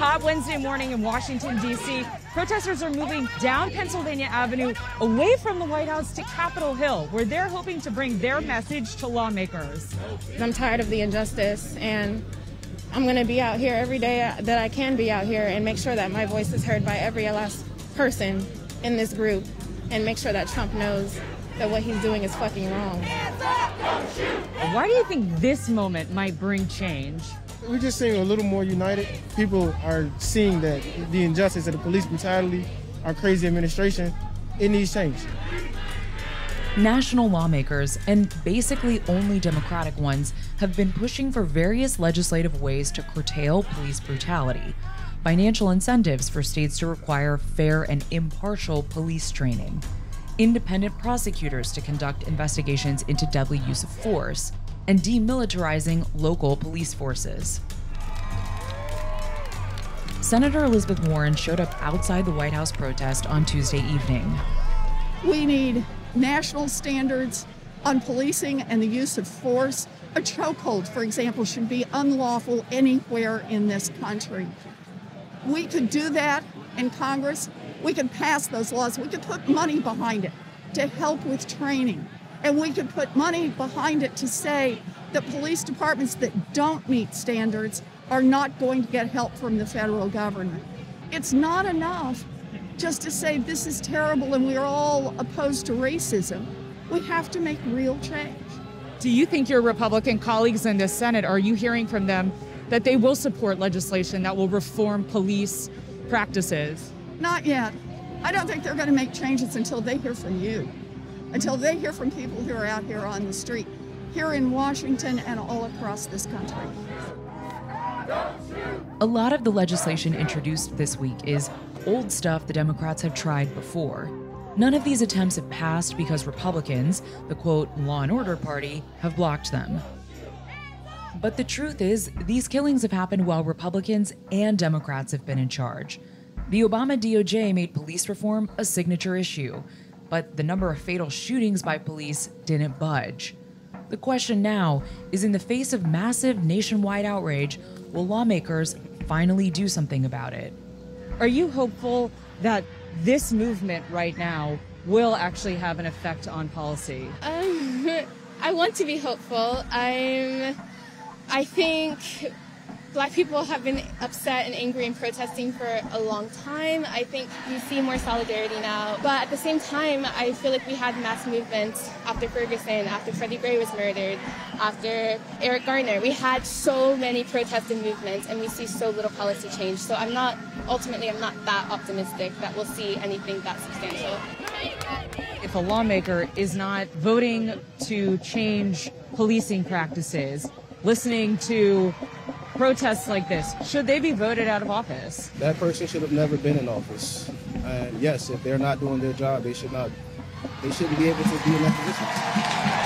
hot Wednesday morning in Washington, D.C., protesters are moving down Pennsylvania Avenue away from the White House to Capitol Hill, where they're hoping to bring their message to lawmakers. I'm tired of the injustice, and I'm going to be out here every day that I can be out here and make sure that my voice is heard by every last person in this group, and make sure that Trump knows that what he's doing is fucking wrong. Why do you think this moment might bring change? We're just seeing a little more united. People are seeing that the injustice of the police brutality, our crazy administration, it needs change. National lawmakers, and basically only Democratic ones, have been pushing for various legislative ways to curtail police brutality. Financial incentives for states to require fair and impartial police training. Independent prosecutors to conduct investigations into deadly use of force, and demilitarizing local police forces. Senator Elizabeth Warren showed up outside the White House protest on Tuesday evening. We need national standards on policing and the use of force. A chokehold, for example, should be unlawful anywhere in this country. We could do that in Congress. We could pass those laws. We could put money behind it to help with training. And we could put money behind it to say that police departments that don't meet standards are not going to get help from the federal government. It's not enough just to say this is terrible and we're all opposed to racism. We have to make real change. Do you think your Republican colleagues in the Senate, are you hearing from them that they will support legislation that will reform police practices? Not yet. I don't think they're going to make changes until they hear from you, until they hear from people who are out here on the street, here in Washington and all across this country. A lot of the legislation introduced this week is old stuff the Democrats have tried before. None of these attempts have passed because Republicans, the quote, law and order party, have blocked them. But the truth is, these killings have happened while Republicans and Democrats have been in charge. The Obama DOJ made police reform a signature issue, but the number of fatal shootings by police didn't budge. The question now is, in the face of massive nationwide outrage, will lawmakers finally do something about it? Are you hopeful that this movement right now will actually have an effect on policy? I want to be hopeful. I think Black people have been upset and angry and protesting for a long time. I think you see more solidarity now. But at the same time, I feel like we had mass movements after Ferguson, after Freddie Gray was murdered, after Eric Garner. We had so many protests and movements, and we see so little policy change. So I'm not that optimistic that we'll see anything that substantial. If a lawmaker is not voting to change policing practices, listening to protests like this, should they be voted out of office? That person should have never been in office. And yes, if they're not doing their job, they shouldn't be able to be in that position.